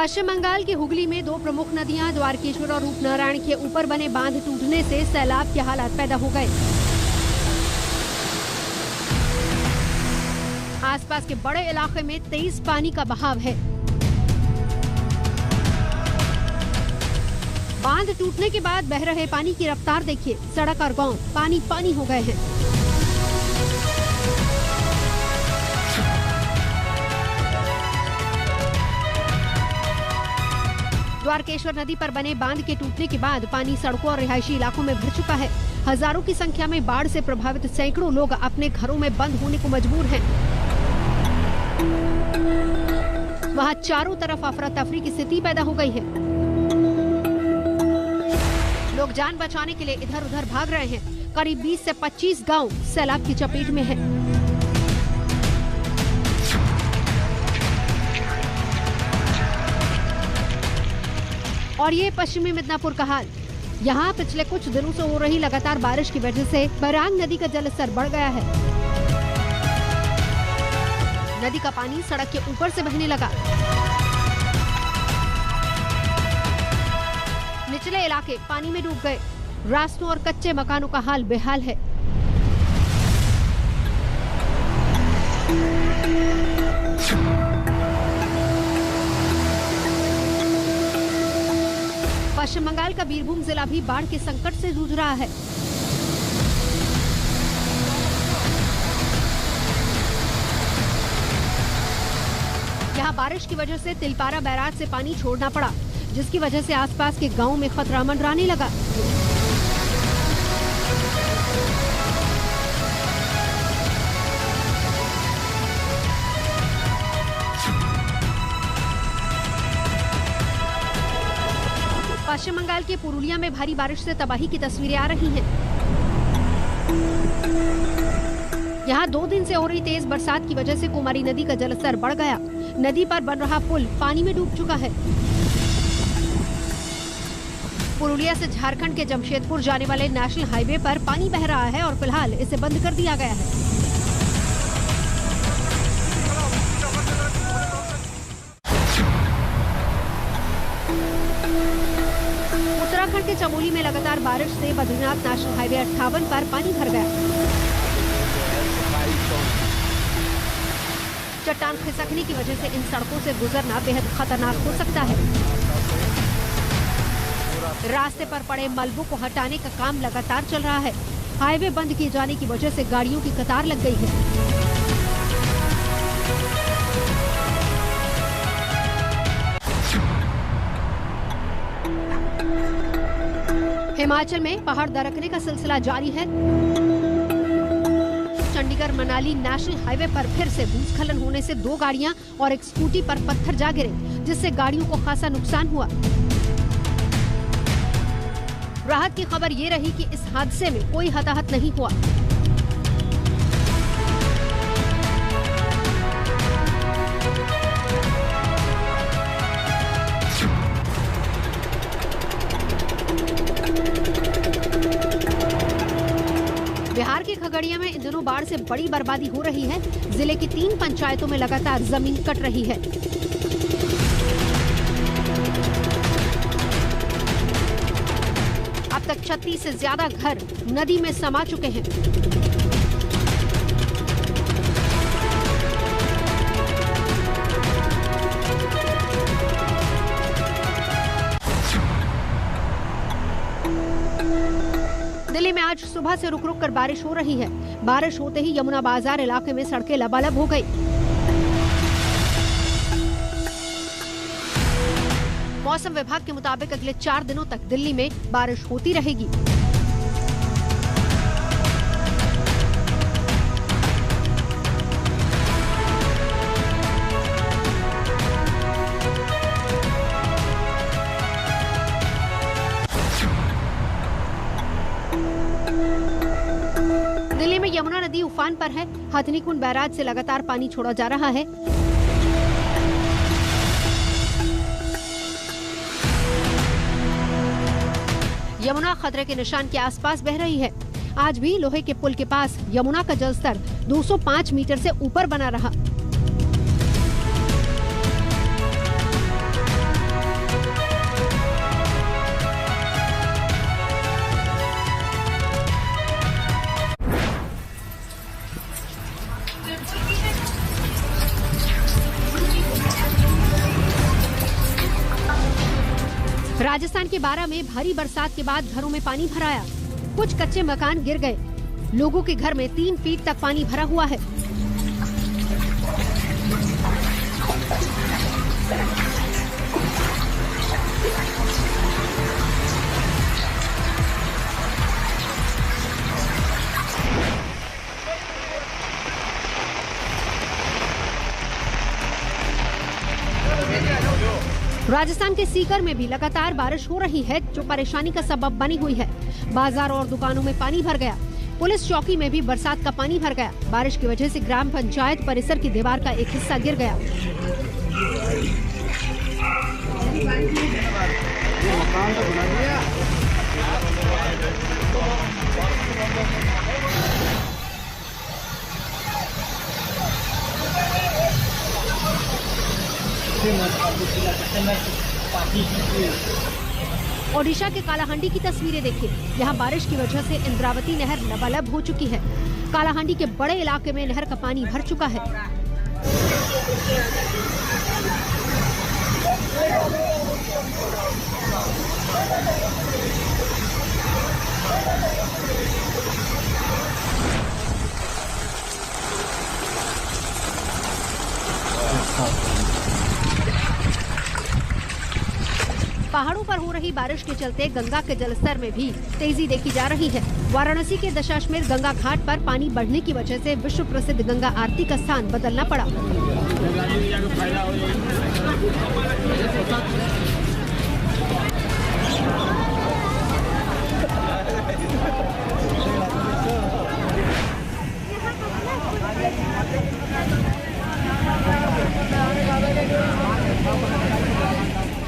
पश्चिम बंगाल के हुगली में दो प्रमुख नदियां द्वारकेश्वर और रूपनारायण के ऊपर बने बांध टूटने से सैलाब के हालात पैदा हो गए। आसपास के बड़े इलाके में तेज पानी का बहाव है। बांध टूटने के बाद बह रहे पानी की रफ्तार देखिए, सड़क और गांव पानी पानी हो गए हैं। द्वारकेश्वर नदी पर बने बांध के टूटने के बाद पानी सड़कों और रिहायशी इलाकों में भर चुका है। हजारों की संख्या में बाढ़ से प्रभावित सैकड़ों लोग अपने घरों में बंद होने को मजबूर हैं। वहां चारों तरफ अफरा तफरी की स्थिति पैदा हो गई है। लोग जान बचाने के लिए इधर उधर भाग रहे हैं। करीब 20 से 25 गांव सैलाब की चपेट में है। और ये पश्चिमी मिदनापुर का हाल। यहाँ पिछले कुछ दिनों से हो रही लगातार बारिश की वजह से बरांग नदी का जलस्तर बढ़ गया है। नदी का पानी सड़क के ऊपर से बहने लगा। निचले इलाके पानी में डूब गए। रास्तों और कच्चे मकानों का हाल बेहाल है। पश्चिम बंगाल का बीरभूम जिला भी बाढ़ के संकट से जूझ रहा है। यहाँ बारिश की वजह से तिलपारा बैराज से पानी छोड़ना पड़ा, जिसकी वजह से आसपास के गांवों में खतरा मंडराने लगा। पश्चिम बंगाल के पुरुलिया में भारी बारिश से तबाही की तस्वीरें आ रही हैं। यहाँ 2 दिन से हो रही तेज बरसात की वजह से कुमारी नदी का जलस्तर बढ़ गया। नदी पर बन रहा पुल पानी में डूब चुका है। पुरुलिया से झारखंड के जमशेदपुर जाने वाले नेशनल हाईवे पर पानी बह रहा है और फिलहाल इसे बंद कर दिया गया है। उत्तराखंड के चमोली में लगातार बारिश से बद्रीनाथ नेशनल हाईवे 58 पर पानी भर गया। चट्टान खिसकने की वजह से इन सड़कों से गुजरना बेहद खतरनाक हो सकता है। रास्ते पर पड़े मलबों को हटाने का काम लगातार चल रहा है। हाईवे बंद किए जाने की वजह से गाड़ियों की कतार लग गई है। हिमाचल में पहाड़ दरकने का सिलसिला जारी है। चंडीगढ़ मनाली नेशनल हाईवे पर फिर से भूस्खलन होने से 2 गाड़ियां और एक स्कूटी पर पत्थर जा गिरे, जिससे गाड़ियों को खासा नुकसान हुआ। राहत की खबर ये रही कि इस हादसे में कोई हताहत नहीं हुआ। बिहार के खगड़िया में इन दिनों बाढ़ से बड़ी बर्बादी हो रही है। जिले की 3 पंचायतों में लगातार जमीन कट रही है। अब तक 36 से ज्यादा घर नदी में समा चुके हैं। दिल्ली में आज सुबह से रुक रुक कर बारिश हो रही है। बारिश होते ही यमुना बाजार इलाके में सड़कें लबालब हो गई। मौसम विभाग के मुताबिक अगले 4 दिनों तक दिल्ली में बारिश होती रहेगी। दिल्ली में यमुना नदी उफान पर है। हथनीकुंड बैराज से लगातार पानी छोड़ा जा रहा है। यमुना खतरे के निशान के आसपास बह रही है। आज भी लोहे के पुल के पास यमुना का जलस्तर 205 मीटर से ऊपर बना रहा। राजस्थान के बारा में भारी बरसात के बाद घरों में पानी भर आया। कुछ कच्चे मकान गिर गए। लोगों के घर में 3 फीट तक पानी भरा हुआ है। राजस्थान के सीकर में भी लगातार बारिश हो रही है, जो परेशानी का सबब बनी हुई है। बाजार और दुकानों में पानी भर गया। पुलिस चौकी में भी बरसात का पानी भर गया। बारिश की वजह से ग्राम पंचायत परिसर की दीवार का एक हिस्सा गिर गया। ओडिशा के कालाहांडी की तस्वीरें देखिए। यहाँ बारिश की वजह से इंद्रावती नहर लबालब हो चुकी है। कालाहांडी के बड़े इलाके में नहर का पानी भर चुका है। पहाड़ों पर हो रही बारिश के चलते गंगा के जलस्तर में भी तेजी देखी जा रही है। वाराणसी के दशाश्वमेध गंगा घाट पर पानी बढ़ने की वजह से विश्व प्रसिद्ध गंगा आरती का स्थान बदलना पड़ा।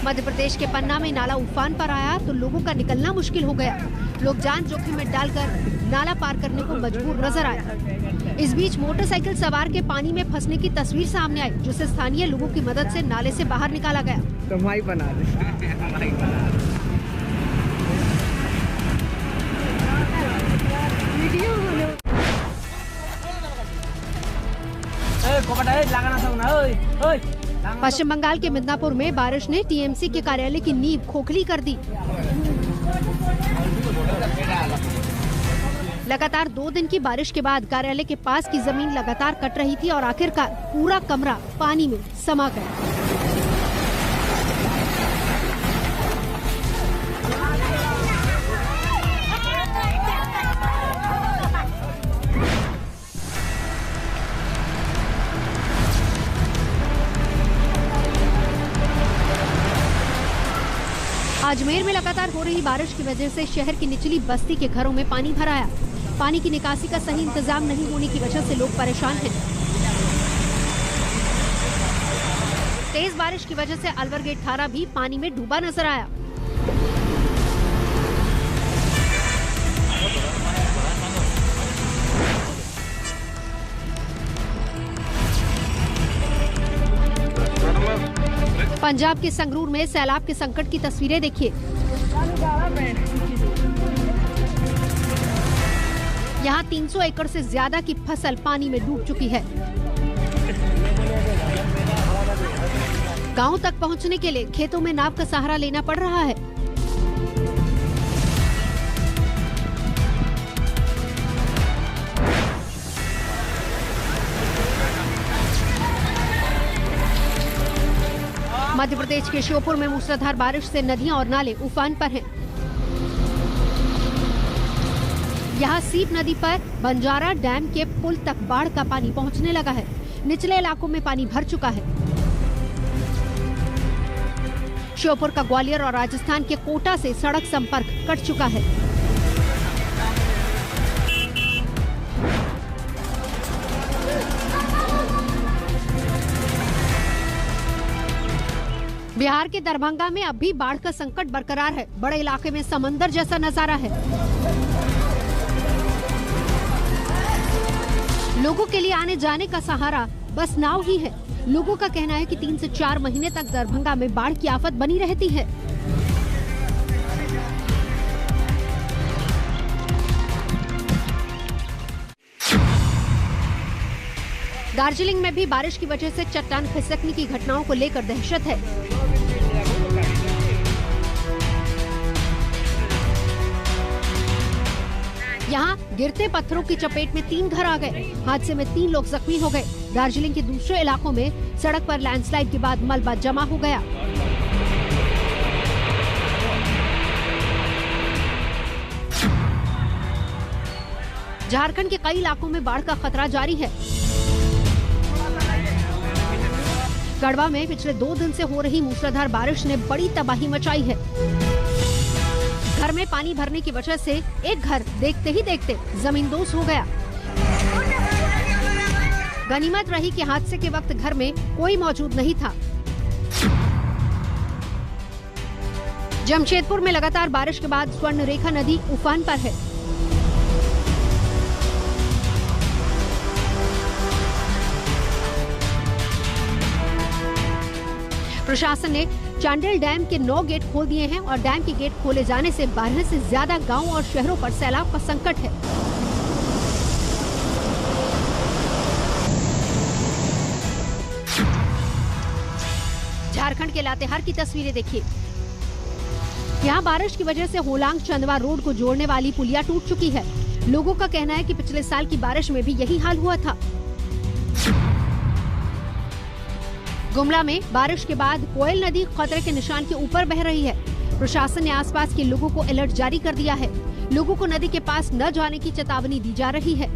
मध्य प्रदेश के पन्ना में नाला उफान पर आया तो लोगों का निकलना मुश्किल हो गया। लोग जान जोखिम में डालकर नाला पार करने को मजबूर नजर आए। इस बीच मोटरसाइकिल सवार के पानी में फंसने की तस्वीर सामने आई, जिसे स्थानीय लोगों की मदद से नाले से बाहर निकाला गया। कमाई बना पश्चिम बंगाल के मिदनापुर में बारिश ने टीएमसी के कार्यालय की नींव खोखली कर दी। लगातार 2 दिन की बारिश के बाद कार्यालय के पास की जमीन लगातार कट रही थी और आखिरकार पूरा कमरा पानी में समा गया। अजमेर में लगातार हो रही बारिश की वजह से शहर की निचली बस्ती के घरों में पानी भर आया। पानी की निकासी का सही इंतजाम नहीं होने की वजह से लोग परेशान हैं। तेज बारिश की वजह से अलवर गेट थाना भी पानी में डूबा नजर आया। पंजाब के संगरूर में सैलाब के संकट की तस्वीरें देखिए। यहाँ 300 एकड़ से ज्यादा की फसल पानी में डूब चुकी है। गांव तक पहुंचने के लिए खेतों में नाव का सहारा लेना पड़ रहा है। मध्य प्रदेश के श्योपुर में मूसलाधार बारिश से नदियां और नाले उफान पर हैं। यहाँ सीप नदी पर बंजारा डैम के पुल तक बाढ़ का पानी पहुंचने लगा है। निचले इलाकों में पानी भर चुका है। श्योपुर का ग्वालियर और राजस्थान के कोटा से सड़क संपर्क कट चुका है। बिहार के दरभंगा में अब भी बाढ़ का संकट बरकरार है। बड़े इलाके में समंदर जैसा नजारा है। लोगों के लिए आने जाने का सहारा बस नाव ही है। लोगों का कहना है कि 3 से 4 महीने तक दरभंगा में बाढ़ की आफत बनी रहती है। दार्जिलिंग में भी बारिश की वजह से चट्टान खिसकने की घटनाओं को लेकर दहशत है। यहाँ गिरते पत्थरों की चपेट में 3 घर आ गए। हादसे में 3 लोग जख्मी हो गए। दार्जिलिंग के दूसरे इलाकों में सड़क पर लैंडस्लाइड के बाद मलबा जमा हो गया। झारखंड के कई इलाकों में बाढ़ का खतरा जारी है। गढ़वा में पिछले 2 दिन से हो रही मूसलाधार बारिश ने बड़ी तबाही मचाई है। घर में पानी भरने की वजह से एक घर देखते ही देखते जमींदोज हो गया। गनीमत रही कि हादसे के वक्त घर में कोई मौजूद नहीं था। जमशेदपुर में लगातार बारिश के बाद स्वर्णरेखा नदी उफान पर है। प्रशासन ने चांडिल डैम के 9 गेट खोल दिए हैं और डैम के गेट खोले जाने से 12 से ज्यादा गांव और शहरों पर सैलाब का संकट है। झारखंड के लातेहार की तस्वीरें देखिए। यहाँ बारिश की वजह से होलांग चंदवा रोड को जोड़ने वाली पुलिया टूट चुकी है। लोगों का कहना है कि पिछले साल की बारिश में भी यही हाल हुआ था। गुमला में बारिश के बाद कोयल नदी खतरे के निशान के ऊपर बह रही है। प्रशासन ने आसपास के लोगों को अलर्ट जारी कर दिया है। लोगों को नदी के पास न जाने की चेतावनी दी जा रही है।